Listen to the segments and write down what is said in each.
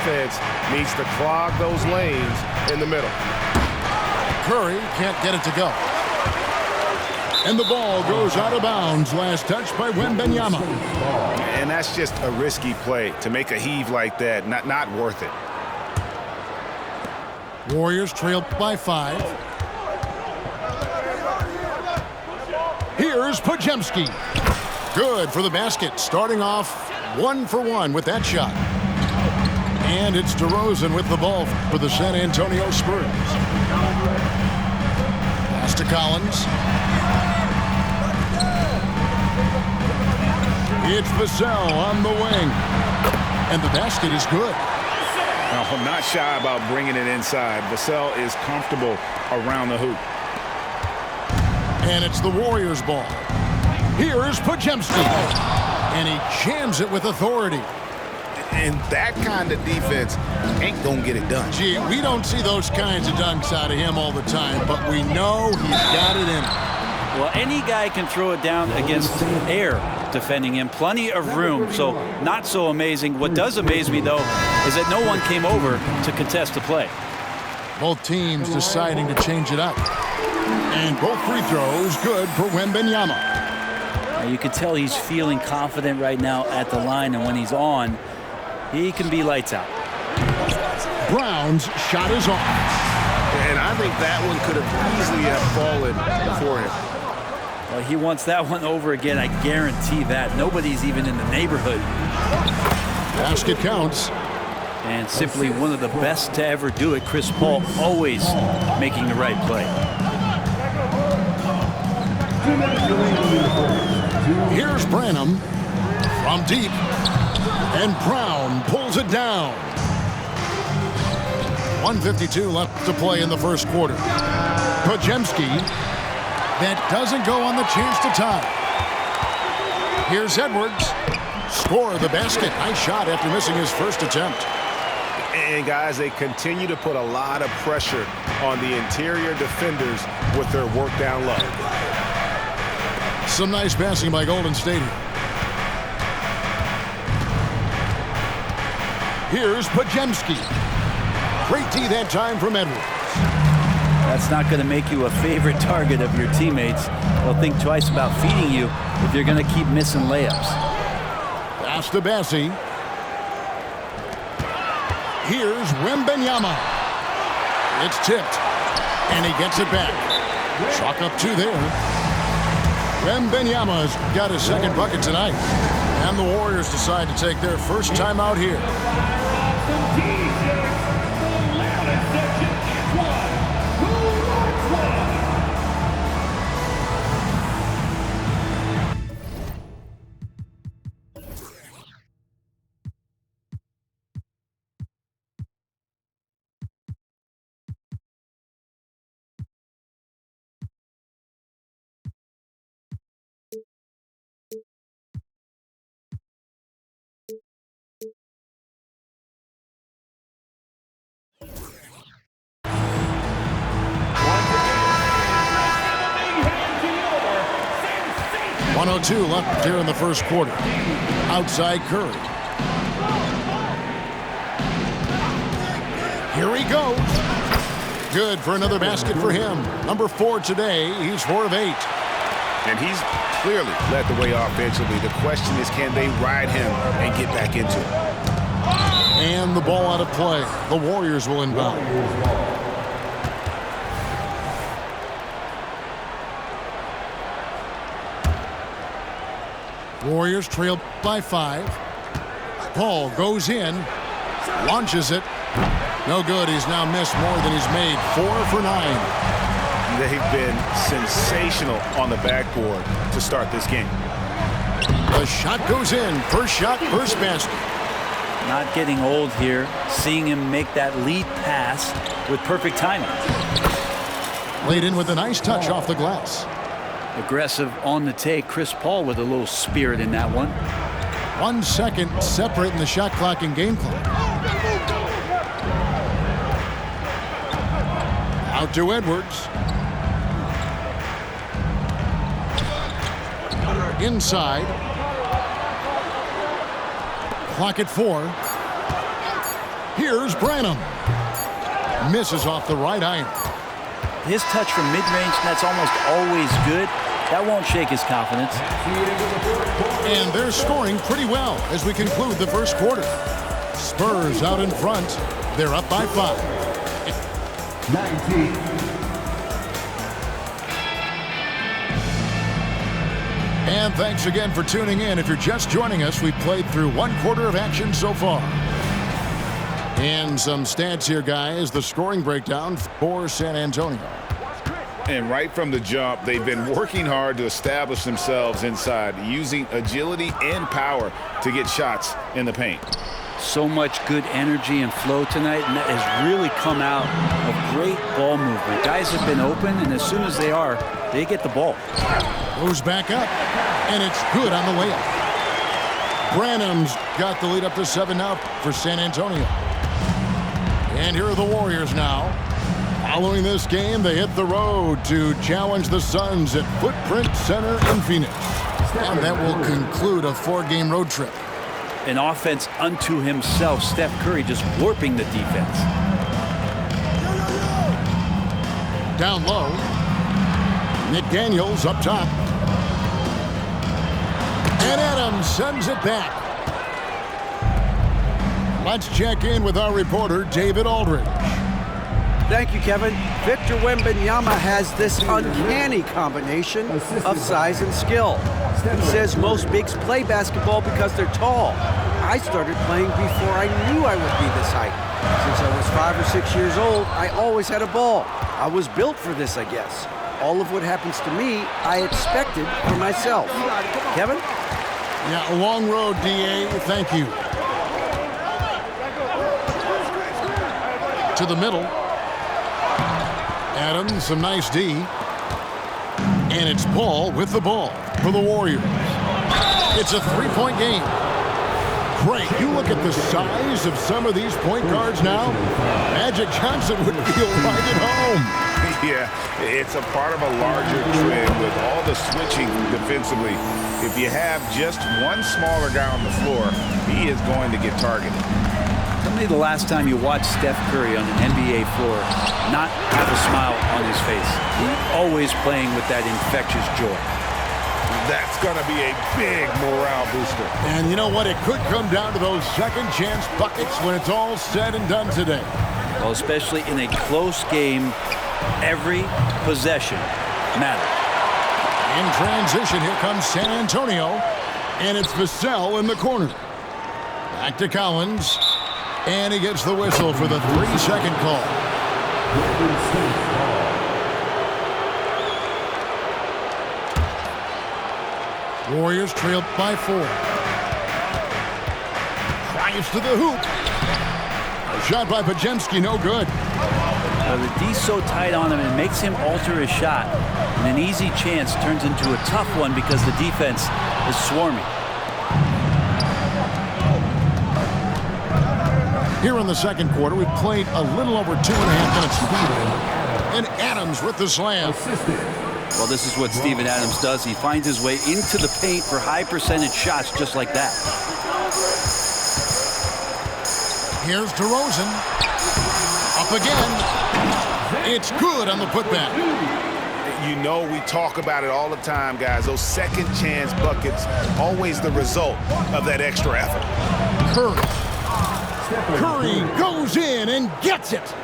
defense needs to clog those lanes in the middle. Curry can't get it to go. And the ball goes out of bounds. Last touch by Wembanyama. And that's just a risky play. To make a heave like that, not worth it. Warriors trail by 5. Here's Podziemski. Good for the basket. Starting off 1 for 1 with that shot. And it's DeRozan with the ball for the San Antonio Spurs. Pass to Collins. It's Vassell on the wing. And the basket is good. Now, I'm not shy about bringing it inside. Vassell is comfortable around the hoop. And it's the Warriors' ball. Here is Podziemski. And he jams it with authority. And that kind of defense ain't going to get it done. Gee, we don't see those kinds of dunks out of him all the time, but we know he's got it in him. Well, any guy can throw it down against air defending him. Plenty of room, so not so amazing. What does amaze me, though, is that no one came over to contest the play. Both teams deciding to change it up. And both free throws good for Wembanyama. You can tell he's feeling confident right now at the line, and when he's on, he can be lights out. Brown's shot is off. And I think that one could have easily have fallen for him. Well, he wants that one over again. I guarantee that. Nobody's even in the neighborhood. Basket counts. And simply one of the best to ever do it. Chris Paul always making the right play. Here's Branham from deep. And Brown pulls it down. 1:52 left to play in the first quarter. Podziemski. That doesn't go on the chance to tie. Here's Edwards. Score the basket. Nice shot after missing his first attempt. And guys, they continue to put a lot of pressure on the interior defenders with their work down low. Some nice passing by Golden State. Here's Podziemski. Great D that time from Edwards. That's not going to make you a favorite target of your teammates. They'll think twice about feeding you if you're going to keep missing layups. Pass to Bassi. Here's Wembanyama. It's tipped. And he gets it back. Chalk up 2 there. Wembanyama's got his second bucket tonight. And the Warriors decide to take their first time out here. .102 left here in the first quarter. Outside Curry. Here he goes. Good for another basket for him. Number 4 today. He's 4 of 8. And he's clearly led the way offensively. The question is, can they ride him and get back into it? And the ball out of play. The Warriors will inbound. Warriors trail by 5. Paul goes in, launches it. No good. He's now missed more than he's made. 4 for 9. They've been sensational on the backboard to start this game. The shot goes in. First shot, first basket. Not getting old here. Seeing him make that lead pass with perfect timing. Laid in with a nice touch off the glass. Aggressive on the take. Chris Paul with a little spirit in that one. 1 second separating the shot clock and game clock. Out to Edwards. Inside. Clock at 4. Here's Branham. Misses off the right iron. His touch from mid-range, that's almost always good. That won't shake his confidence. And they're scoring pretty well as we conclude the first quarter. Spurs out in front. They're up by 5. 19. And thanks again for tuning in. If you're just joining us, we've played through 1 quarter of action so far. And some stats here, guys. The scoring breakdown for San Antonio. And right from the jump, they've been working hard to establish themselves inside, using agility and power to get shots in the paint. So much good energy and flow tonight, and that has really come out of great ball movement. Guys have been open, and as soon as they are, they get the ball. Goes back up, and it's good on the way up. Branham's got the lead up to 7 now for San Antonio. And here are the Warriors now. Following this game, they hit the road to challenge the Suns at Footprint Center in Phoenix. And that will conclude a 4-game road trip. An offense unto himself. Steph Curry just warping the defense. Down low. Nick Daniels up top. And Adams sends it back. Let's check in with our reporter, David Aldridge. Thank you, Kevin. Victor Wembanyama has this uncanny combination of size and skill. He says most bigs play basketball because they're tall. I started playing before I knew I would be this height. Since I was 5 or 6 years old, I always had a ball. I was built for this, I guess. All of what happens to me, I expected for myself. Kevin? Yeah, a long road, D.A. Thank you. To the middle. Adams, some nice D. And it's Paul with the ball for the Warriors. It's a 3-point game. Great. You look at the size of some of these point guards now. Magic Johnson would feel right at home. Yeah, it's a part of a larger trend with all the switching defensively. If you have just one smaller guy on the floor, he is going to get targeted. Tell me the last time you watched Steph Curry on an NBA floor not have a smile on his face. He's always playing with that infectious joy. That's going to be a big morale booster. And you know what? It could come down to those second chance buckets when it's all said and done today. Well, especially in a close game, every possession matters. In transition, here comes San Antonio. And it's Vassell in the corner. Back to Collins. And he gets the whistle for the 3-second call. Warriors trailed by 4. Drives to the hoop. A shot by Podziemski, no good. The D's so tight on him, it makes him alter his shot. And an easy chance turns into a tough one because the defense is swarming. Here in the second quarter, we've played a little over 2.5 minutes. And Adams with the slam. Well, this is what Steven Adams does. He finds his way into the paint for high percentage shots just like that. Here's DeRozan. Up again. It's good on the putback. You know, we talk about it all the time, guys. Those second chance buckets, always the result of that extra effort. Curry goes in and gets it.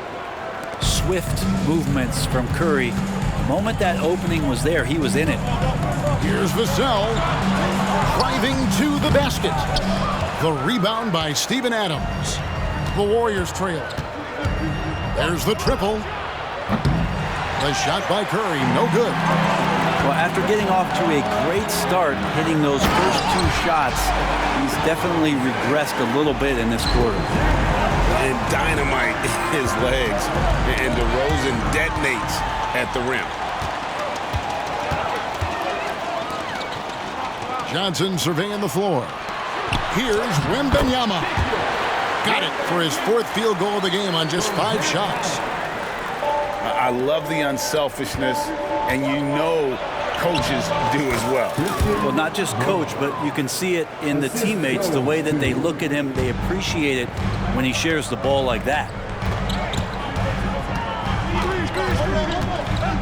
Swift movements from Curry. The moment that opening was there, he was in it. Here's Vassell driving to the basket. The rebound by Steven Adams. The Warriors trail. There's the triple. The shot by Curry, no good. Well, after getting off to a great start, hitting those first 2 shots, he's definitely regressed a little bit in this quarter. And dynamite in his legs. And DeRozan detonates at the rim. Johnson surveying the floor. Here's Wembanyama. Got it for his 4th field goal of the game on just 5 shots. I love the unselfishness, and you know coaches do as well. Well, not just coach, but you can see it in the teammates, the way that they look at him. They appreciate it when he shares the ball like that.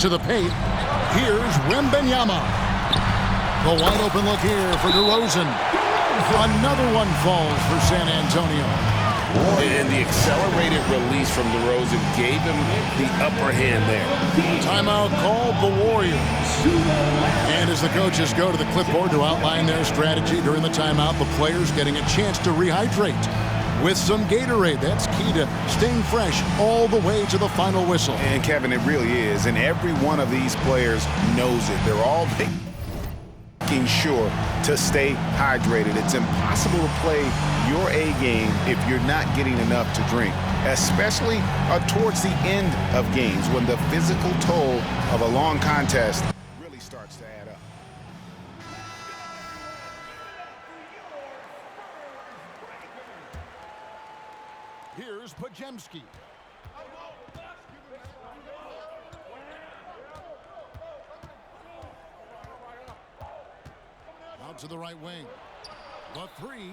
To the paint, here's Wembanyama. The wide open look here for DeRozan. Another one falls for San Antonio. And the accelerated release from DeRozan gave him the upper hand there. Timeout called the Warriors. And as the coaches go to the clipboard to outline their strategy during the timeout, the players getting a chance to rehydrate with some Gatorade. That's key to staying fresh all the way to the final whistle. And Kevin, it really is. And every one of these players knows it. They're all making sure to stay hydrated. It's impossible to play your A game if you're not getting enough to drink, especially towards the end of games when the physical toll of a long contest really starts to add up. Here's Podziemski. Out to the right wing. The three.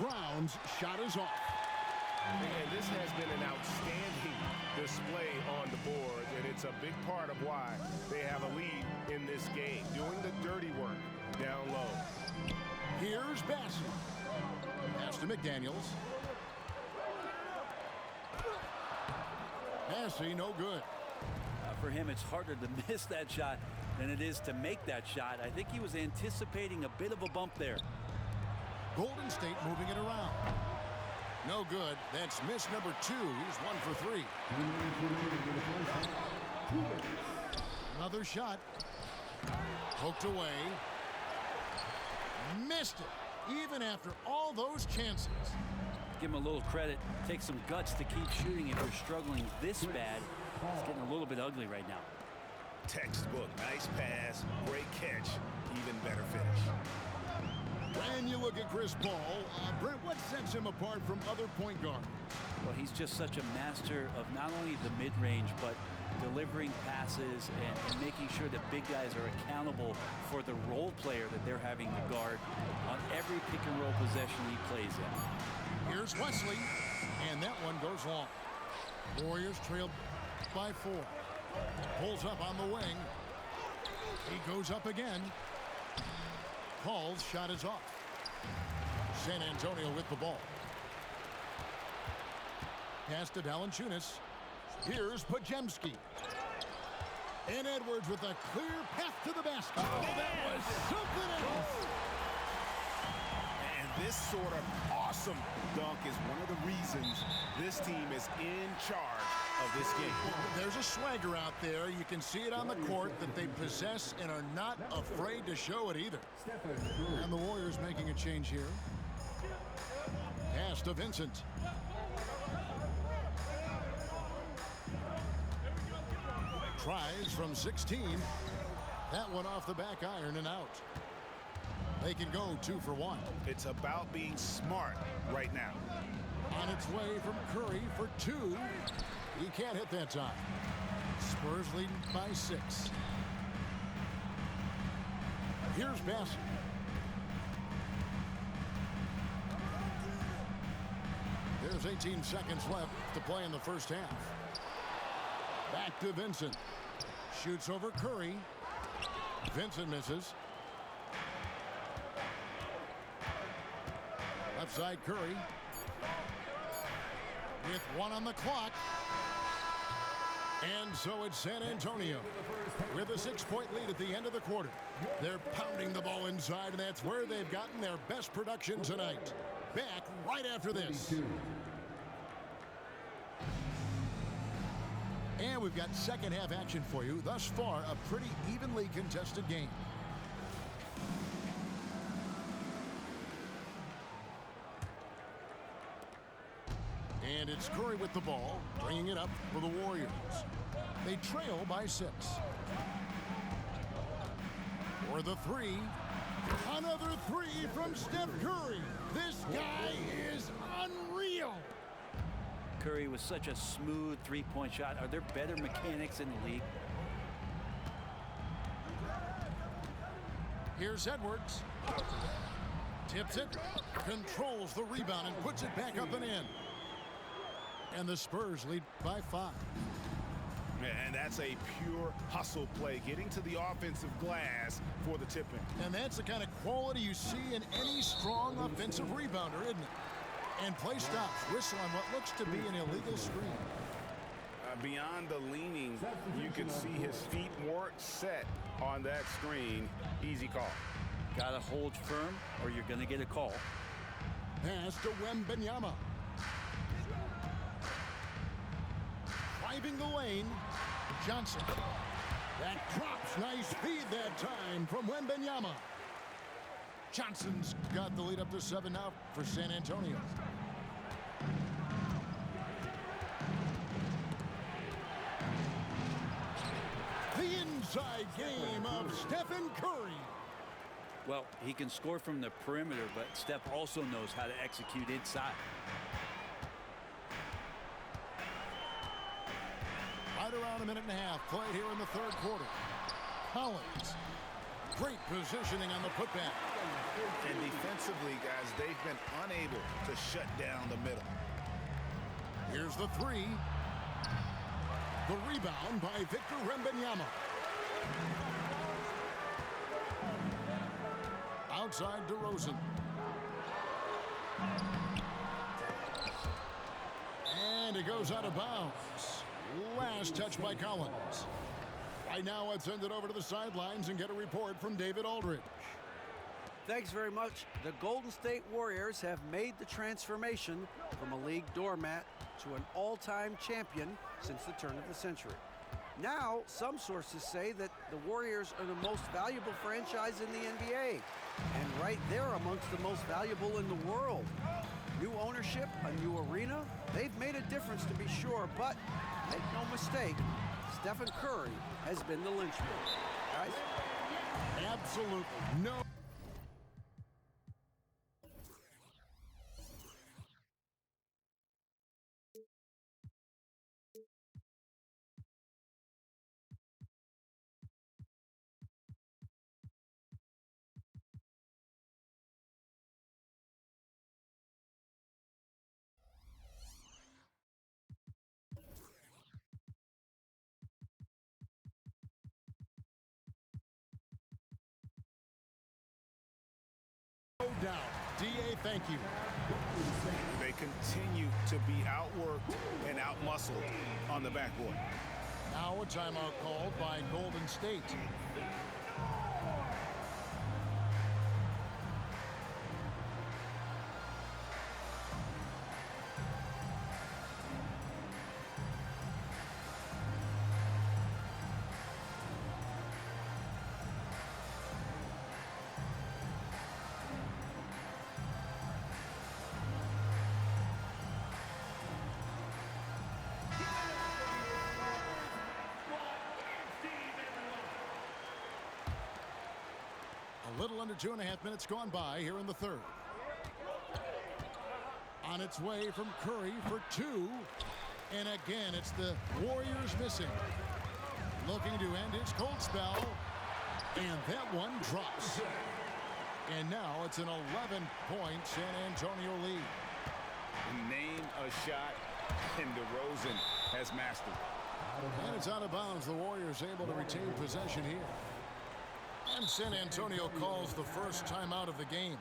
Brown's shot is off. And this has been an outstanding display on the board, and it's a big part of why they have a lead in this game, doing the dirty work down low. Here's Bassey. Pass to McDaniels. Bassey, no good. For him, it's harder to miss that shot than it is to make that shot. I think he was anticipating a bit of a bump there. Golden State moving it around. No good. That's miss number 2. He's 1 for 3. Another shot. Poked away. Missed it. Even after all those chances. Give him a little credit. Take some guts to keep shooting if you're struggling this bad. It's getting a little bit ugly right now. Textbook, nice pass, great catch, even better finish. When you look at Chris Paul, Brent, what sets him apart from other point guards? Well, he's just such a master of not only the mid-range, but delivering passes and making sure that big guys are accountable for the role player that they're having to guard on every pick-and-roll possession he plays in. Here's Wesley, and that one goes long. Warriors trail by 4. Pulls up on the wing. He goes up again. Paul's shot is off. San Antonio with the ball. Pass to Valanciunas. Here's Podziemski. And Edwards with a clear path to the basket. Oh, that was something else. And this sort of awesome dunk is one of the reasons this team is in charge of this game. There's a swagger out there. You can see it on the court that they possess and are not afraid to show it either. And the Warriors making a change here. Pass to Vincent. Tries from 16. That one off the back iron and out. They can go 2 for 1. It's about being smart right now. On its way from Curry for 2. He can't hit that time. Spurs leading by 6. Here's Bassey. There's 18 seconds left to play in the first half. Back to Vincent. Shoots over Curry. Vincent misses. Left side Curry. With 1 on the clock. And so it's San Antonio with a 6-point lead at the end of the quarter. They're pounding the ball inside, and that's where they've gotten their best production tonight. Back right after this. And we've got second half action for you. Thus far, a pretty evenly contested game. And it's Curry with the ball, bringing it up for the Warriors. They trail by 6. For the 3. Another 3 from Steph Curry. This guy is unreal. Curry with such a smooth three-point shot. Are there better mechanics in the league? Here's Edwards. Tips it, controls the rebound, and puts it back up and in. And the Spurs lead by 5. And that's a pure hustle play, getting to the offensive glass for the tip-in. And that's the kind of quality you see in any strong offensive rebounder, isn't it? And play stops. Whistle on what looks to be an illegal screen. Beyond the leaning, you can see his feet weren't set on that screen. Easy call. Got to hold firm or you're going to get a call. Pass to Wembanyama. Driving the lane, Johnson. That drops. Nice feed that time from Wembanyama. Johnson's got the lead up to 7 now for San Antonio. The inside game of Stephen Curry. Well, he can score from the perimeter, but Steph also knows how to execute inside. Right around a minute and a half played here in the third quarter. Collins. Great positioning on the putback. And defensively, guys, they've been unable to shut down the middle. Here's the 3. The rebound by Victor Wembanyama. Outside DeRozan. And it goes out of bounds. Last touch by Collins. Right now, let's send it over to the sidelines and get a report from David Aldridge. Thanks very much. The Golden State Warriors have made the transformation from a league doormat to an all-time champion since the turn of the century. Now, some sources say that the Warriors are the most valuable franchise in the NBA, and right there amongst the most valuable in the world. New ownership, a new arena, they've made a difference to be sure, but make no mistake, Stephen Curry has been the linchpin. Guys? Absolutely no. Down. DA, thank you. They continue to be outworked and outmuscled on the backboard. Now a timeout called by Golden State. A little under 2.5 minutes gone by here in the third. On its way from Curry for 2. And again, it's the Warriors missing. Looking to end his cold spell. And that one drops. And now it's an 11-point San Antonio lead. Name a shot, and DeRozan has mastered. And it's out of bounds. The Warriors able to retain possession here. And San Antonio calls the first timeout of the game.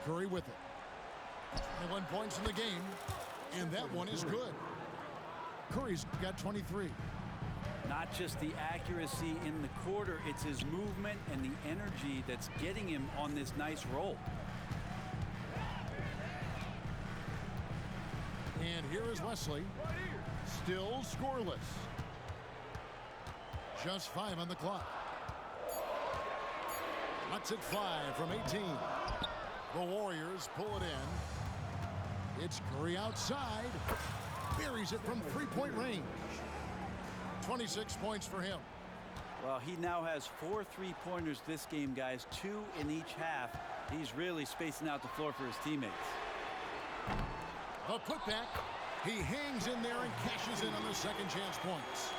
Curry with it. 21 points in the game, and that one is good. Curry's got 23. Not just the accuracy in the quarter, it's his movement and the energy that's getting him on this nice roll. And here is Wesley, still scoreless. Just 5 on the clock. Lets it fly from 18. The Warriors pull it in. It's Curry outside. Buries it from three-point range. 26 points for him. Well, he now has 4 3-pointers this game, guys. 2 in each half. He's really spacing out the floor for his teammates. The putback. He hangs in there and cashes in on the second chance points.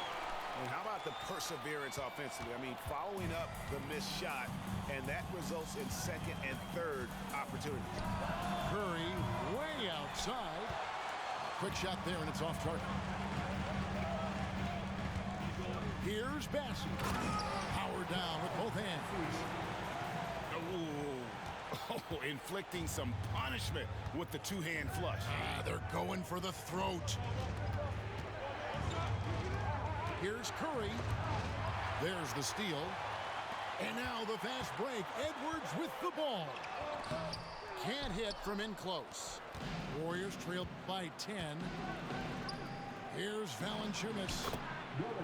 And how about the perseverance offensively? I mean, following up the missed shot, and that results in second and third opportunities. Curry way outside. Quick shot there, and it's off target. Here's Bassey. Power down with both hands. Oh, inflicting some punishment with the two-hand flush. They're going for the throat. Here's Curry. There's the steal. And now the fast break. Edwards with the ball. Can't hit from in close. Warriors trail by 10. Here's Valanciunas.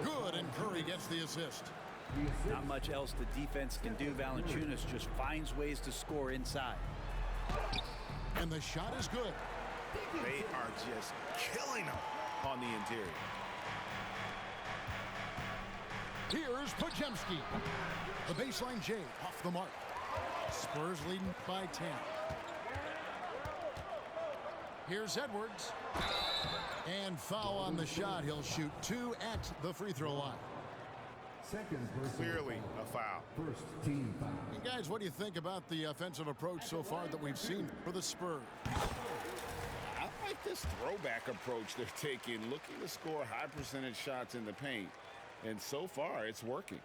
Good, and Curry gets the assist. Not much else the defense can do. Valanciunas just finds ways to score inside. And the shot is good. They are just killing them on the interior. Here's Podziemski. The baseline J off the mark. Spurs leading by 10. Here's Edwards. And foul on the shot. He'll shoot 2 at the free throw line. Clearly a foul. First team foul. And guys, what do you think about the offensive approach so far that we've seen for the Spurs? I like this throwback approach they're taking, looking to score high percentage shots in the paint. And so far, it's working.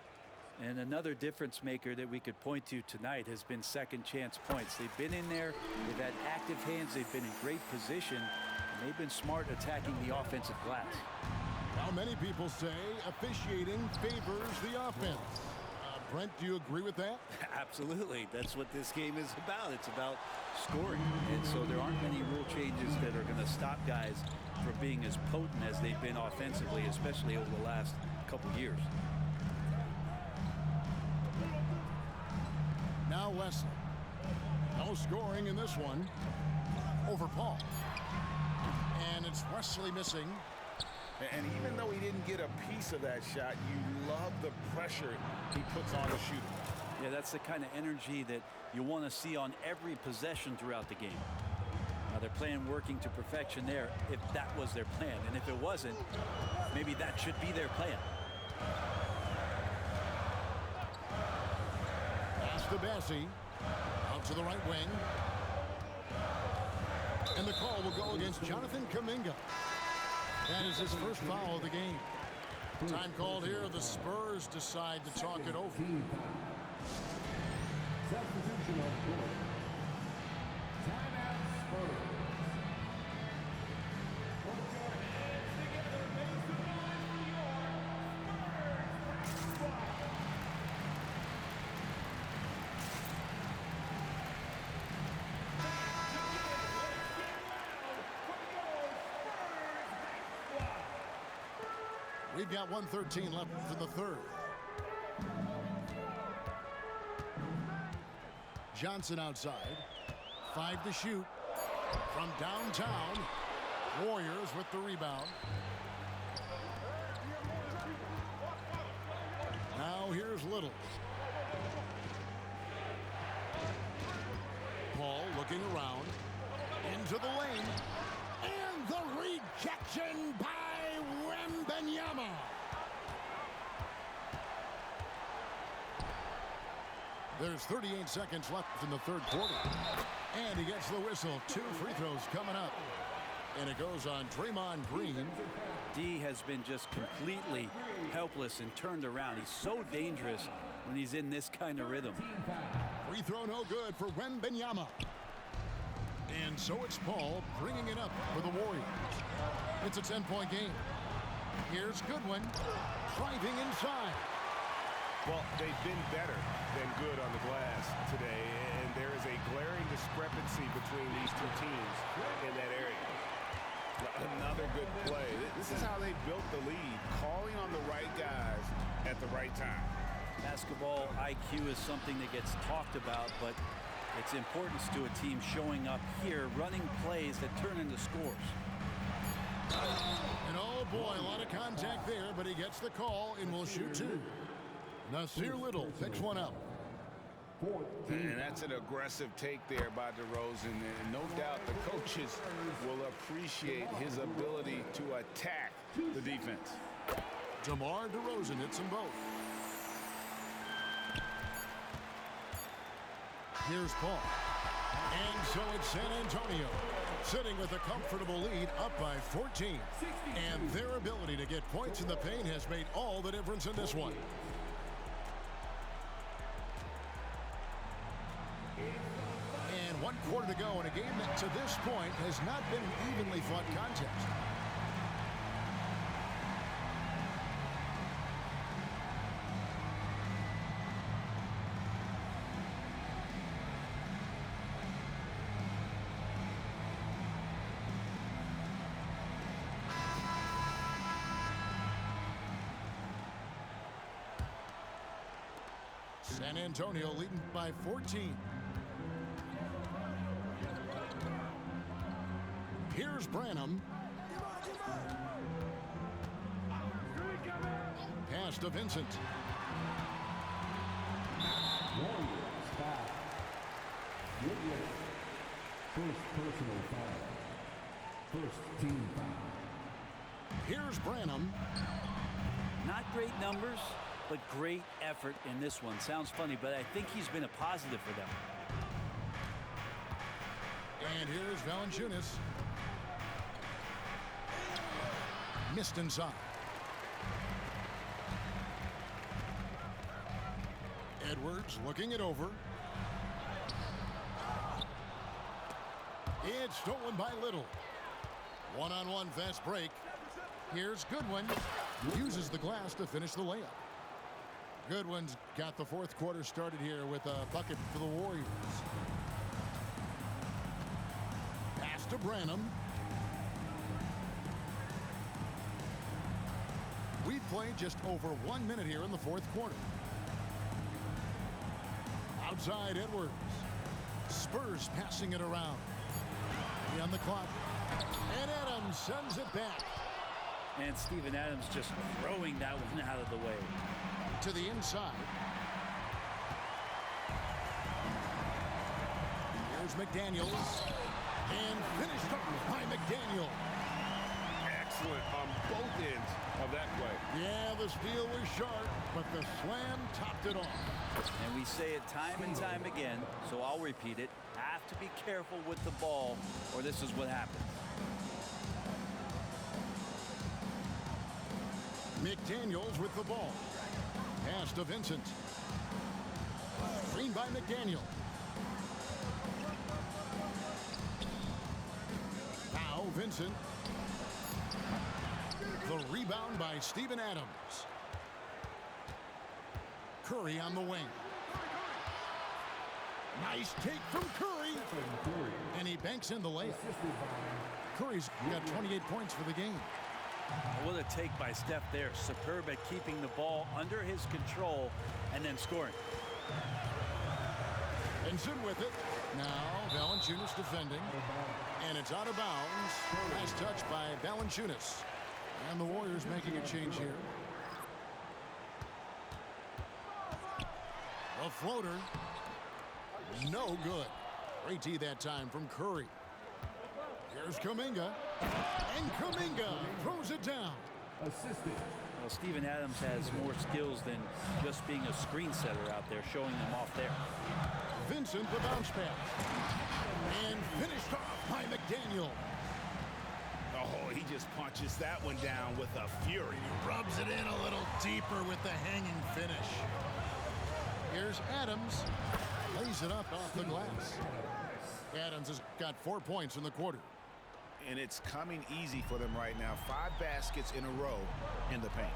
And another difference maker that we could point to tonight has been second chance points. They've been in there, they've had active hands, they've been in great position, and they've been smart attacking the offensive glass. Now, many people say officiating favors the offense. Brent, do you agree with that? Absolutely. That's what this game is about. It's about scoring. And so there aren't many rule changes that are going to stop guys from being as potent as they've been offensively, especially over the last couple years. Now Wesley. No scoring in this one. Over Paul. And it's Wesley missing. And even though he didn't get a piece of that shot, you love the pressure he puts on the shooter. Yeah, that's the kind of energy that you want to see on every possession throughout the game. Now they're playing working to perfection there if that was their plan. And if it wasn't, maybe that should be their plan. Pass to Bassey. Out to the right wing. And the call will go against Jonathan Kuminga. That is his first foul of the game. Time called here. The Spurs decide to talk it over. Substitution on board. Timeout Spurs. We've got 1:13 left in the third. Johnson outside. 5 to shoot. From downtown. Warriors with the rebound. Now here's Little. Paul looking around. Into the lane. And the rejection by Wembanyama. There's 38 seconds left in the third quarter. And he gets the whistle. 2 free throws coming up. And it goes on Draymond Green. D has been just completely helpless and turned around. He's so dangerous when he's in this kind of rhythm. Free throw no good for Wembanyama. And so it's Paul bringing it up for the Warriors. It's a 10-point game. Here's Goodwin, driving inside. Well, they've been better than good on the glass today, and there is a glaring discrepancy between these two teams in that area. Another good play. This is how they built the lead, calling on the right guys at the right time. Basketball IQ is something that gets talked about, but its importance to a team showing up here, running plays that turn into scores. And oh boy, a lot of contact there, but he gets the call and will shoot two. Nasir Little picks one up. And that's an aggressive take there by DeRozan. And no doubt the coaches will appreciate his ability to attack the defense. DeMar DeRozan hits them both. Here's Paul. And so it's San Antonio, sitting with a comfortable lead up by 14. And their ability to get points in the paint has made all the difference in this one. And 1 quarter to go in a game that to this point has not been an evenly fought contest. San Antonio leading by 14. Here's Branham. Pass to Vincent. Warriors foul. Woodward. First personal foul. First team foul. Here's Branham. Not great numbers, but great effort in this one. Sounds funny, but I think he's been a positive for them. And here's Valanciunas. Missed inside. Edwards looking it over. It's stolen by Little. One-on-one fast break. Here's Goodwin. Uses the glass to finish the layup. Goodwin's got the fourth quarter started here with a bucket for the Warriors. Pass to Branham. We've played just over 1 minute here in the fourth quarter. Outside Edwards. Spurs passing it around. On the clock. And Adams sends it back. And Steven Adams just throwing that one out of the way. To the inside. Here's McDaniels. And finished up by McDaniel. Excellent on both ends of that play. Yeah, the steal was sharp, but the slam topped it off. And we say it time and time again, so I'll repeat it. Have to be careful with the ball, or this is what happens. McDaniels with the ball. Pass to Vincent. Screen by McDaniel. Now Vincent. The rebound by Steven Adams. Curry on the wing. Nice take from Curry. And he banks in the layup. Curry's got 28 points for the game. What a take by Steph there. Superb at keeping the ball under his control and then scoring. Vincent with it. Now Valanciunas defending. And it's out of bounds. Nice touch by Valanciunas. And the Warriors making a change here. A floater. No good. Great D that time from Curry. Here's Kuminga. And Kuminga throws it down. Assistant. Well, Steven Adams has more skills than just being a screen setter out there, showing them off there. Vincent the bounce pass. And finished off by McDaniel. Oh, he just punches that one down with a fury. Rubs it in a little deeper with the hanging finish. Here's Adams. Lays it up off the glass. Adams has got 4 points in the quarter. and it's coming easy for them right now. 5 baskets in a row in the paint.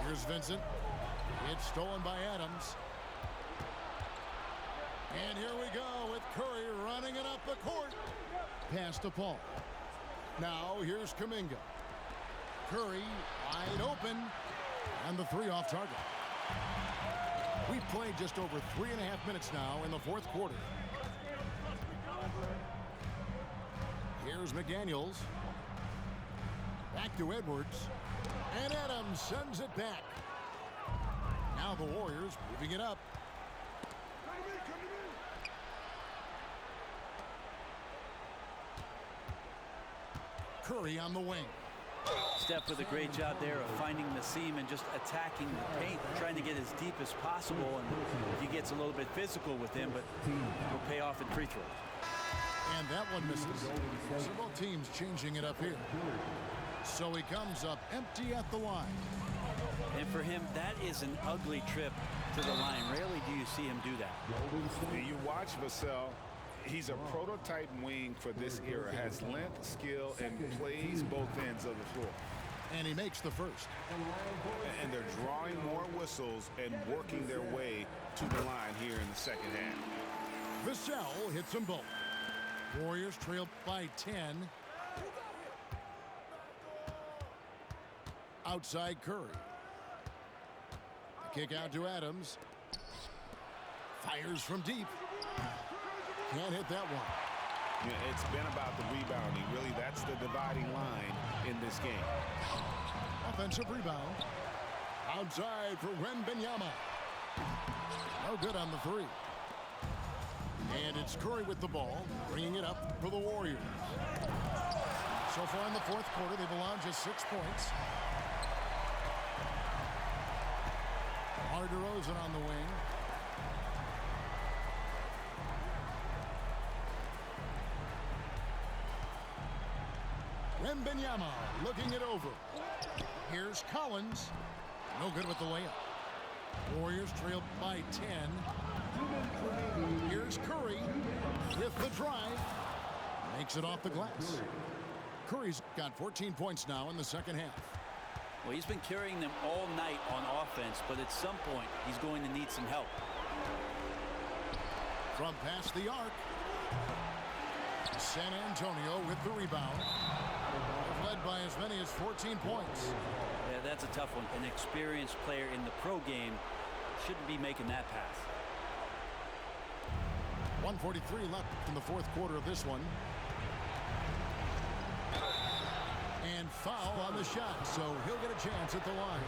Here's Vincent. It's stolen by Adams. And here we go with Curry running it up the court. Pass to Paul. Now here's Kuminga. Curry wide open. And the 3 off target. We've played just over 3.5 minutes now in the 4th quarter. Here's McDaniels. Back to Edwards. And Adams sends it back. Now the Warriors moving it up. Curry on the wing. Steph with a great job there of finding the seam and just attacking the paint, trying to get as deep as possible. And he gets a little bit physical with him, but will pay off in free throws. And that one misses. So both teams changing it up here. So he comes up empty at the line. And for him, that is an ugly trip to the line. Rarely do you see him do that. You watch Vassell. He's a prototype wing for this era. Has length, skill, and plays both ends of the floor. And he makes the first. And they're drawing more whistles and working their way to the line here in the second half. Vassell hits them both. Warriors trail by 10. Outside Curry. The kick out to Adams. Fires from deep. Can't hit that one. Yeah, it's been about the rebounding. Really, that's the dividing line in this game. Offensive rebound. Outside for Wembanyama. No good on the 3. And it's Curry with the ball, bringing it up for the Warriors. So far in the 4th quarter, they've allowed just 6 points. DeRozan on the wing. Wembanyama looking it over. Here's Collins. No good with the layup. Warriors trail by 10. Here's Curry with the drive. Makes it off the glass. Curry's got 14 points now in the second half. Well, he's been carrying them all night on offense, but at some point, he's going to need some help. From past the arc. San Antonio with the rebound. Led by as many as 14 points. Yeah, that's a tough one. An experienced player in the pro game shouldn't be making that pass. 1:43 left in the 4th quarter of this one. And foul on the shot, so he'll get a chance at the line.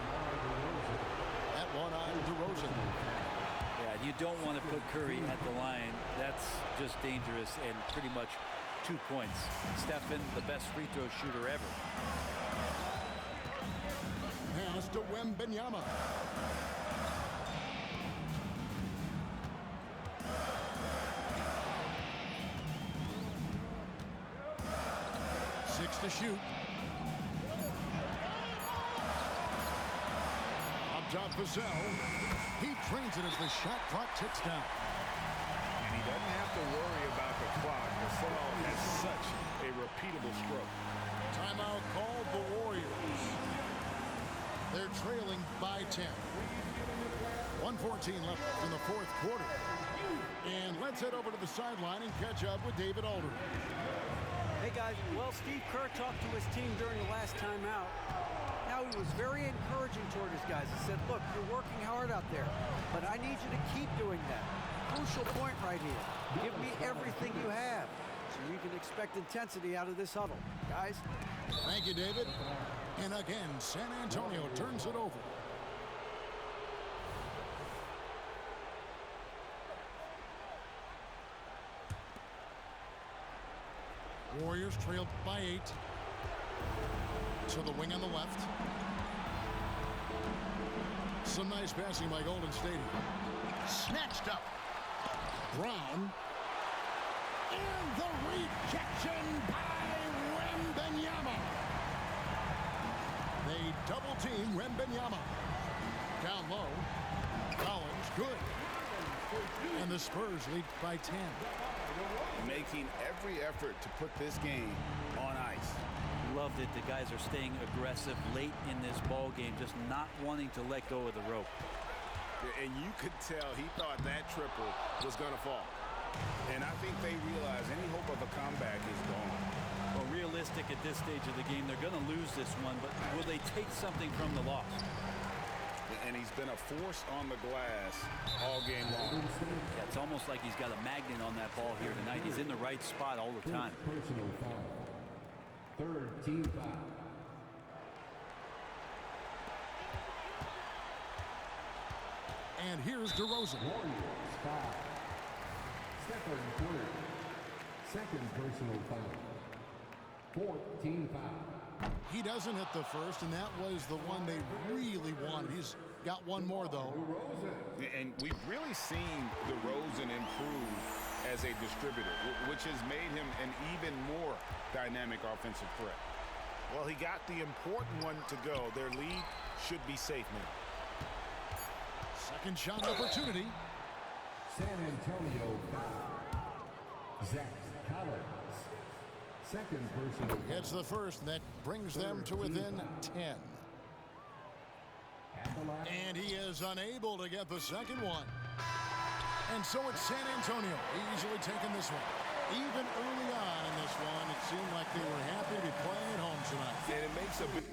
That one on DeRozan. Yeah, you don't want to put Curry at the line. That's just dangerous and pretty much 2 points. Stephen, the best free throw shooter ever. Pass to Wembanyama. Six to shoot. Up top, Vassell. He trains it as the shot clock ticks down. And he doesn't have to worry about the clock. Vassell has such a repeatable stroke. Timeout called the Warriors. They're trailing by 10. 1:14 left in the 4th quarter. And let's head over to the sideline and catch up with David Aldridge. Hey guys, well, Steve Kerr talked to his team during the last timeout. Now he was very encouraging toward his guys. He said, look, you're working hard out there, but I need you to keep doing that. Crucial point right here. Give me everything you have so you can expect intensity out of this huddle. Guys. Thank you, David. And again, San Antonio turns it over. Warriors trailed by 8. To the wing on the left. Some nice passing by Golden State. Snatched up. Brown. And the rejection by Wembanyama. They double team Wembanyama. Down low. Collins, good. And the Spurs lead by 10. making every effort to put this game on ice. Loved it. The guys are staying aggressive late in this ball game, just not wanting to let go of the rope. And you could tell he thought that triple was going to fall. And I think they realize any hope of a comeback is gone. Well, realistic at this stage of the game, they're going to lose this one, but will they take something from the loss? And he's been a force on the glass all game long. Yeah, it's almost like he's got a magnet on that ball here tonight. He's in the right spot all the time. Personal foul. Third team foul. And here's DeRozan. Warriors foul. Stephen Curry. Second personal foul. Fourth team foul. He doesn't hit the first, and that was the one they really wanted. He's got one more, though. And we've really seen DeRozan improve as a distributor, which has made him an even more dynamic offensive threat. Well, he got the important one to go. Their lead should be safe now. Second shot opportunity. San Antonio foul. Zach Collins. Second personal foul. It's the first, and that brings them to within 10. And he is unable to get the second one. And so it's San Antonio easily taking this one. Even early on in this one, it seemed like they were happy to be playing at home tonight. And it makes a big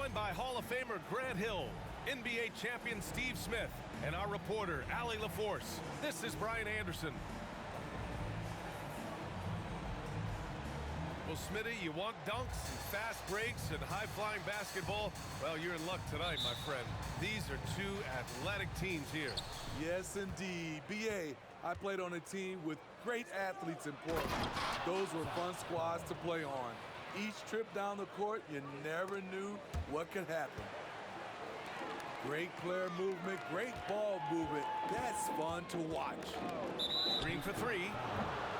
joined by Hall of Famer Grant Hill, NBA champion Steve Smith, and our reporter, Allie LaForce. This is Brian Anderson. Well, Smitty, you want dunks, fast breaks, and high-flying basketball? Well, you're in luck tonight, my friend. These are two athletic teams here. Yes, indeed. B.A., I played on a team with great athletes in Portland. Those were fun squads to play on. Each trip down the court, you never knew what could happen. Great player movement, great ball movement. That's fun to watch. Green for three.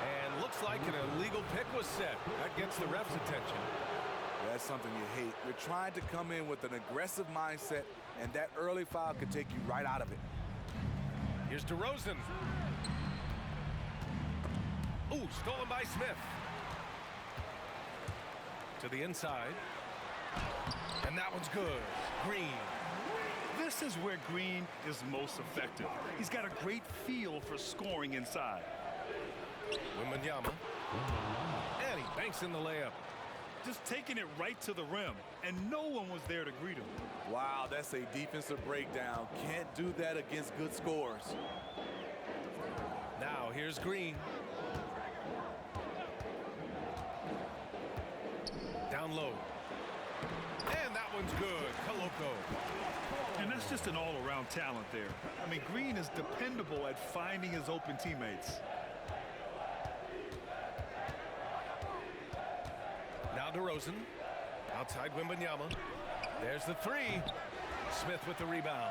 And looks like an illegal pick was set. That gets the ref's attention. That's something you hate. You're trying to come in with an aggressive mindset, and that early foul could take you right out of it. Here's DeRozan. Ooh, stolen by Smith. To the inside. And that one's good. Green. This is where Green is most effective. He's got a great feel for scoring inside. Wembanyama. And he banks in the layup. Just taking it right to the rim, and no one was there to greet him. Wow, that's a defensive breakdown. Can't do that against good scores. Now here's Green. Down low. And that one's good. Koloko. And that's just an all-around talent there. I mean, Green is dependable at finding his open teammates. Now DeRozan. Outside Wembanyama. There's the three. Smith with the rebound.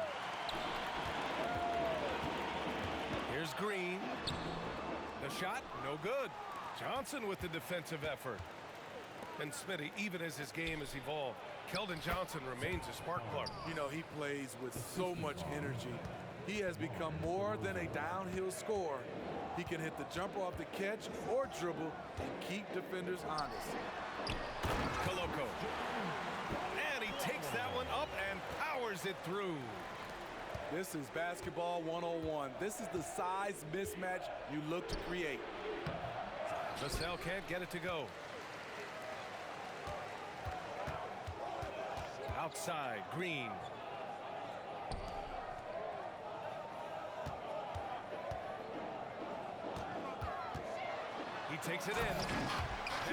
Here's Green. The shot, no good. Johnson with the defensive effort. And Smitty, even as his game has evolved, Keldon Johnson remains a spark plug. You know, he plays with so much energy. He has become more than a downhill scorer. He can hit the jumper off the catch or dribble and keep defenders honest. Koloko. And he takes that one up and powers it through. This is basketball 101. This is the size mismatch you look to create. Vassell can't get it to go. Outside, Green. He takes it in.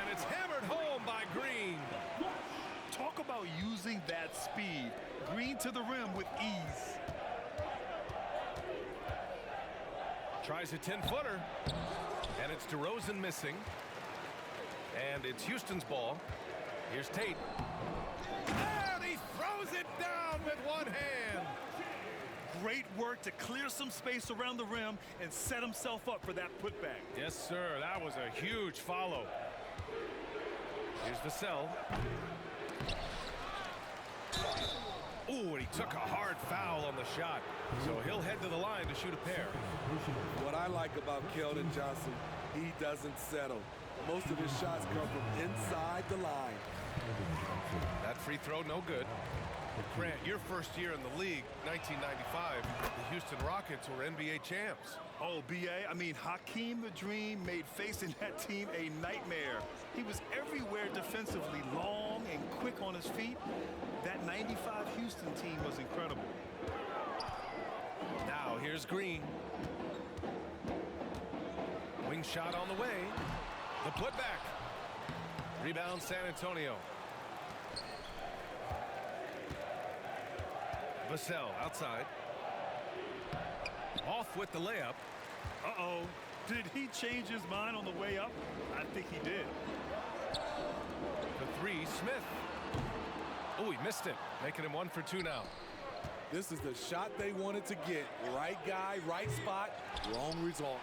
And it's hammered home by Green. Talk about using that speed. Green to the rim with ease. Tries a 10-footer. And it's DeRozan missing. And it's Houston's ball. Here's Tate. And he throws it down with one hand. Great work to clear some space around the rim and set himself up for that putback. Yes, sir. That was a huge follow. Here's Vassell. Ooh, and he took a hard foul on the shot. So he'll head to the line to shoot a pair. What I like about Keldon Johnson, he doesn't settle. Most of his shots come from inside the line. That free throw, no good. Grant, your first year in the league, 1995, the Houston Rockets were NBA champs. Oh, B.A., I mean, Hakeem the Dream made facing that team a nightmare. He was everywhere defensively, long and quick on his feet. That 95 Houston team was incredible. Now here's Green. Wing shot on the way. The putback. Rebound San Antonio. Vassell outside. Off with the layup. Uh-oh. Did he change his mind on the way up? I think he did. The three, Smith. Oh, he missed it. Making him 1 for 2 now. This is the shot they wanted to get. Right guy, right spot, wrong result.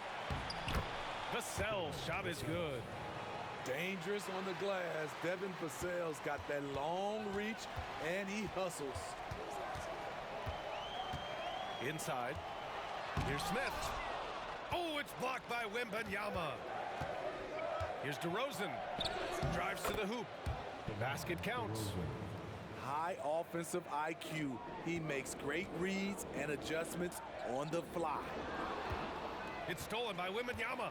Vassell's shot is good. Dangerous on the glass. Devin Vassell's got that long reach, and he hustles. Inside. Here's Smith. Oh, it's blocked by Wembanyama. Here's DeRozan. Drives to the hoop. The basket counts. High offensive IQ. He makes great reads and adjustments on the fly. It's stolen by Wembanyama.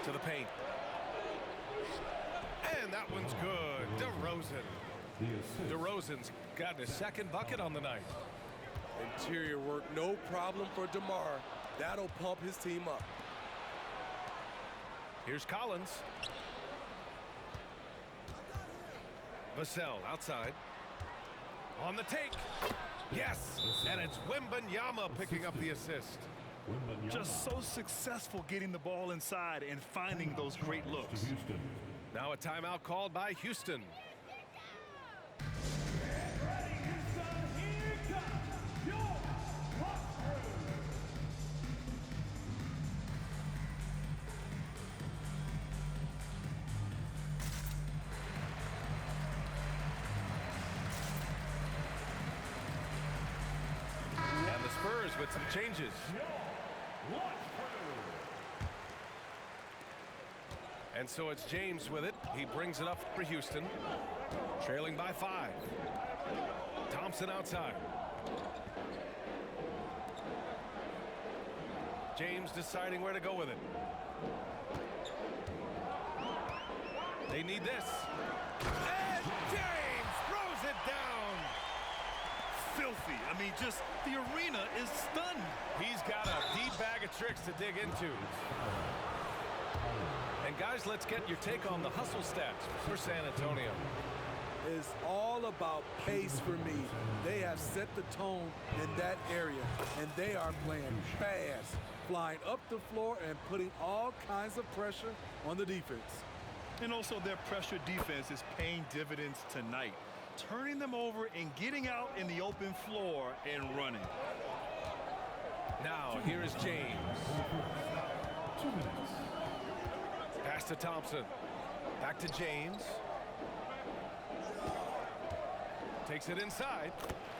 To the paint. And that one's good. DeRozan. DeRozan's got his second bucket on the night. Interior work, no problem for DeMar. That'll pump his team up. Here's Collins. Vassell outside. On the take. Yes, and it's Wembanyama picking up the assist. Just so successful getting the ball inside and finding those great looks. Now a timeout called by Houston. And the Spurs with some changes. And so it's James with it. He brings it up for Houston. Trailing by 5. Thompson outside. James deciding where to go with it. They need this. And James throws it down. Filthy. I mean, just the arena is stunned. He's got a deep bag of tricks to dig into. And guys, let's get your take on the hustle stats for San Antonio. It's all about pace for me. They have set the tone in that area, and they are playing fast, flying up the floor and putting all kinds of pressure on the defense. And also their pressure defense is paying dividends tonight, turning them over and getting out in the open floor and running. Now, here is James. 2 minutes. Pass to Thompson. Back to James. Takes it inside.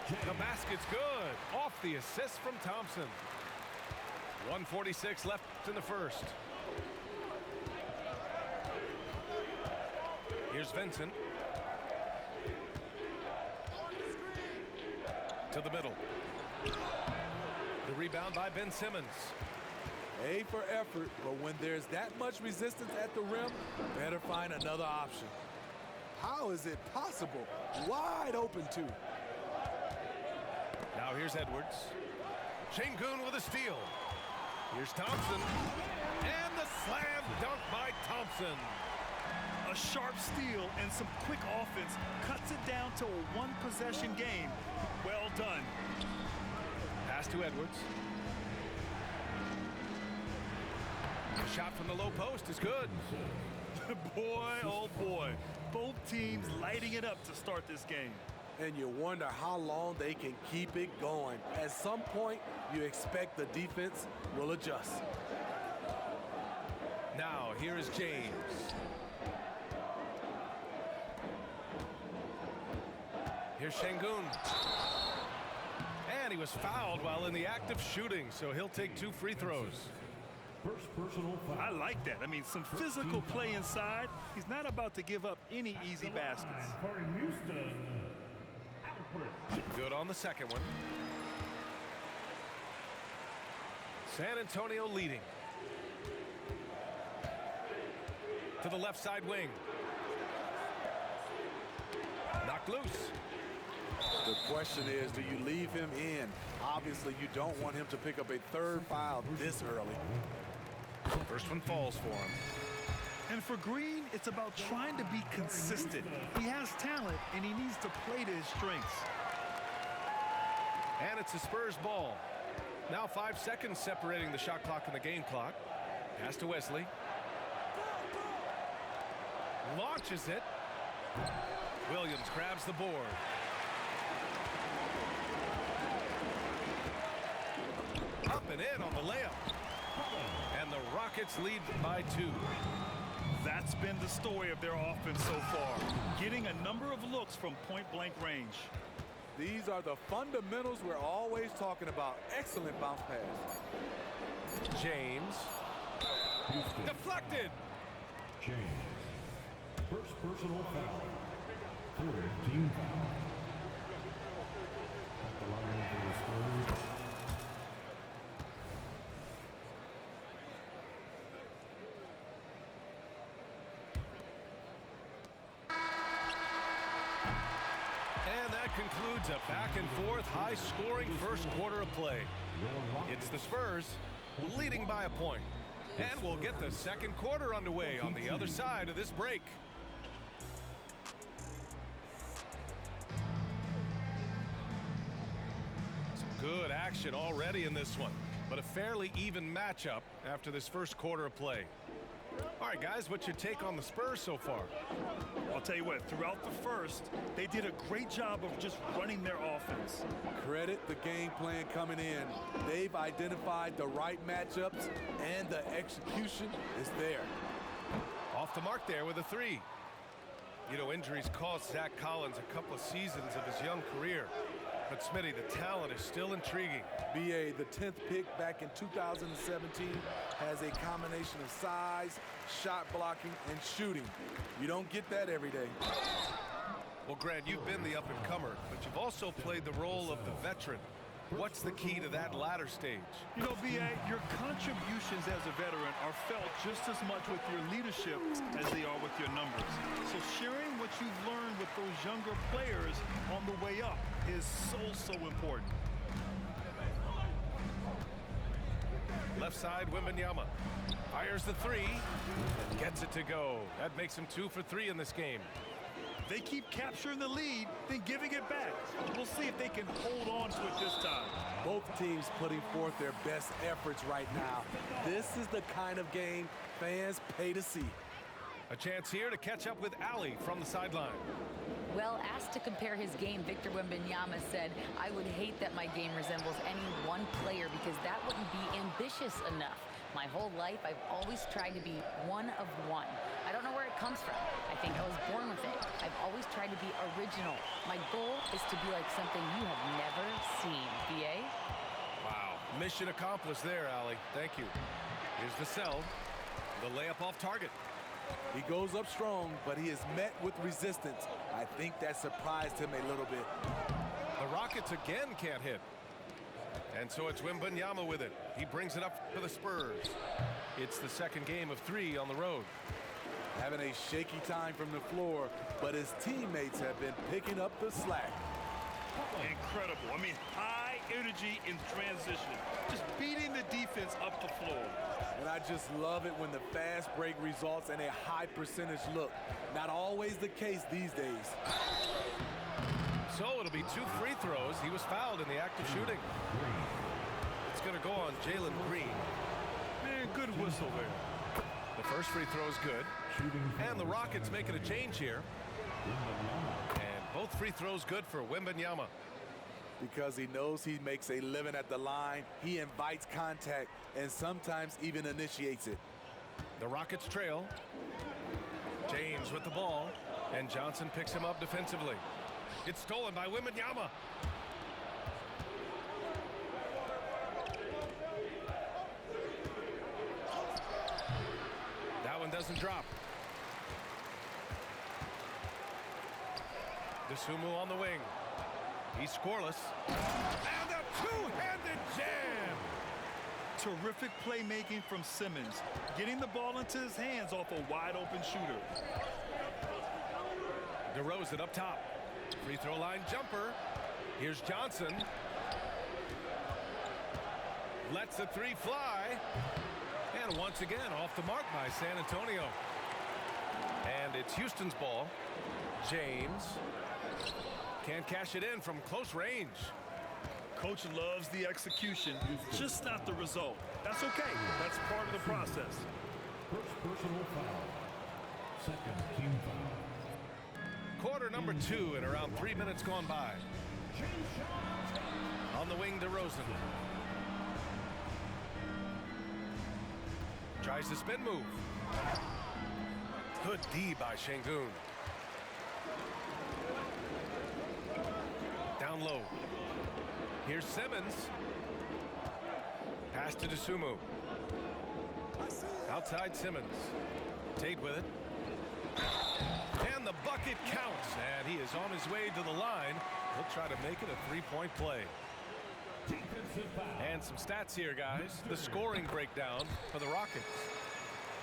The basket's good. Off the assist from Thompson. 1:46 left in the first. Here's Vincent. To the middle. The rebound by Ben Simmons. A for effort, but when there's that much resistance at the rim, better find another option. How is it possible? Wide open, too. Now here's Edwards. Şengün with a steal. Here's Thompson. And the slam dunk by Thompson. A sharp steal and some quick offense cuts it down to a one-possession game. Well done. Pass to Edwards. The shot from the low post is good. Boy, oh boy. Both teams lighting it up to start this game. And you wonder how long they can keep it going. At some point, you expect the defense will adjust. Now, here is James. Here's Şengün. And he was fouled while in the act of shooting, so he'll take 2 free throws. First personal foul. I like that. I mean, some physical play inside. He's not about to give up any easy baskets. For Houston, Alfred. Good on the second one. San Antonio leading. To the left side wing. Knocked loose. The question is, do you leave him in? Obviously, you don't want him to pick up a third foul this early. First one falls for him. And for Green, it's about trying to be consistent. He has talent, and he needs to play to his strengths. And it's the Spurs ball. Now 5 seconds separating the shot clock and the game clock. Pass to Wesley. Launches it. Williams grabs the board. Up and in on the layup. And the Rockets lead by 2. That's been the story of their offense so far, getting a number of looks from point-blank range. These are the fundamentals we're always talking about. Excellent bounce pass. James. Houston. Deflected. James. First personal foul. 4th team foul. At the line for the Spurs. concludes a back-and-forth, high-scoring first quarter of play. It's the Spurs leading by a point. And we'll get the second quarter underway on the other side of this break. Some good action already in this one, but a fairly even matchup after this first quarter of play. All right, guys, what's your take on the Spurs so far? I'll tell you what, throughout the first, they did a great job of just running their offense. Credit the game plan coming in. They've identified the right matchups, and the execution is there. Off the mark there with a three. You know, injuries cost Zach Collins a couple of seasons of his young career. But, Smitty, the talent is still intriguing. BA, the 10th pick back in 2017, has a combination of size, shot blocking, and shooting. You don't get that every day. Well, Grant, you've been the up-and-comer, but you've also played the role of the veteran. What's the key to that latter stage? You know, B.A., your contributions as a veteran are felt just as much with your leadership as they are with your numbers. So sharing what you've learned with those younger players on the way up is so important. Left side, Wembanyama fires the three and gets it to go. That makes him 2 for 3 in this game. They keep capturing the lead, then giving it back. We'll see if they can hold on to it this time. Both teams putting forth their best efforts right now. This is the kind of game fans pay to see. A chance here to catch up with Allie from the sideline. Well, asked to compare his game, Victor Wembanyama said, "I would hate that my game resembles any one player because that wouldn't be ambitious enough. My whole life, I've always tried to be one of one. I don't know where it comes from. I think I was born with it. I've always tried to be original. My goal is to be like something you have never seen." BA? Wow. Mission accomplished there, Allie. Thank you. Here's the sell. The layup off target. He goes up strong, but he is met with resistance. I think that surprised him a little bit. The Rockets again can't hit. And so it's Wembanyama with it. He brings it up for the Spurs. It's the second game of 3 on the road. Having a shaky time from the floor, but his teammates have been picking up the slack. Incredible. I mean, high energy in transition. Just beating the defense up the floor. And I just love it when the fast break results in a high percentage look. Not always the case these days. So it'll be 2 free throws. He was fouled in the act of shooting. It's going to go on Jalen Green. Man, good whistle there. The first free throw is good. And the Rockets making a change here. And both free throws good for Wembanyama. Because he knows he makes a living at the line, he invites contact and sometimes even initiates it. The Rockets trail. James with the ball. And Johnson picks him up defensively. It's stolen by Wembanyama. That one doesn't drop. Dosunmu on the wing. He's scoreless. And a two-handed jam. Terrific playmaking from Simmons. Getting the ball into his hands off a wide-open shooter. DeRozan up top. Free throw line jumper. Here's Johnson. Lets the three fly. And once again off the mark by San Antonio. And it's Houston's ball. James can't cash it in from close range. Coach loves the execution, just not the result. That's okay. That's part of the process. First personal foul. Second team foul. Quarter number 2 and around 3 minutes gone by. On the wing, DeRozan. Tries the spin move. Good D by Şengün. Down low. Here's Simmons. Pass to Dosunmu. Outside Simmons. Tate with it. And the bucket counts. And he is on his way to the line. He'll try to make it a three-point play. And some stats here, guys. The scoring breakdown for the Rockets.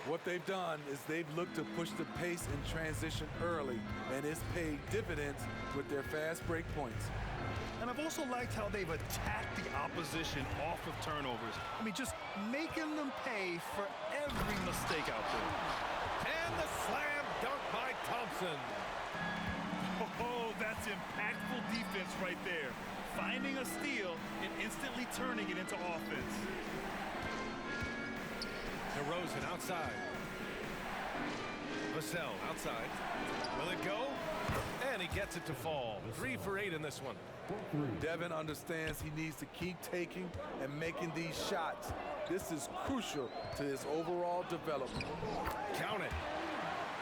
What they've done is they've looked to push the pace in transition early, and it's paid dividends with their fast break points. And I've also liked how they've attacked the opposition off of turnovers. I mean, just making them pay for every mistake out there. And the slam dunk by Thompson. Oh, that's impactful defense right there. Finding a steal and instantly turning it into offense. DeRozan outside. Vassell outside. Will it go? And he gets it to fall. 3 for 8 in this one. Devin understands he needs to keep taking and making these shots. This is crucial to his overall development. Count it.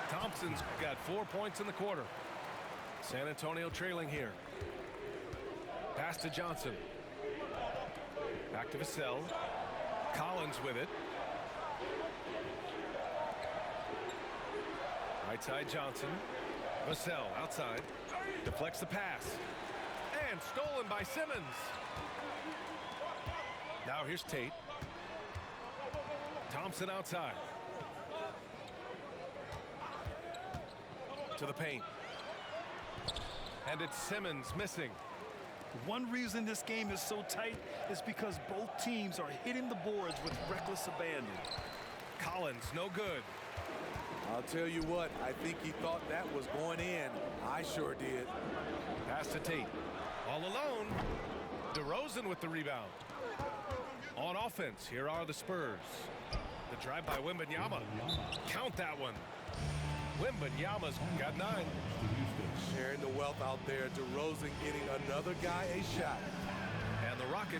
Thompson's got 4 points in the quarter. San Antonio trailing here. Pass to Johnson. Back to Vassell. Collins with it. Right side Johnson. Vassell outside. Deflects the pass. And stolen by Simmons. Now here's Tate. Thompson outside. To the paint. And it's Simmons missing. One reason this game is so tight is because both teams are hitting the boards with reckless abandon. Collins, no good. I'll tell you what, I think he thought that was going in. I sure did. Pass to Tate. All alone. DeRozan with the rebound. On offense, here are the Spurs. The drive by Wembanyama. Count that one. Wembanyama's got 9. Sharing the wealth out there. DeRozan getting another guy a shot.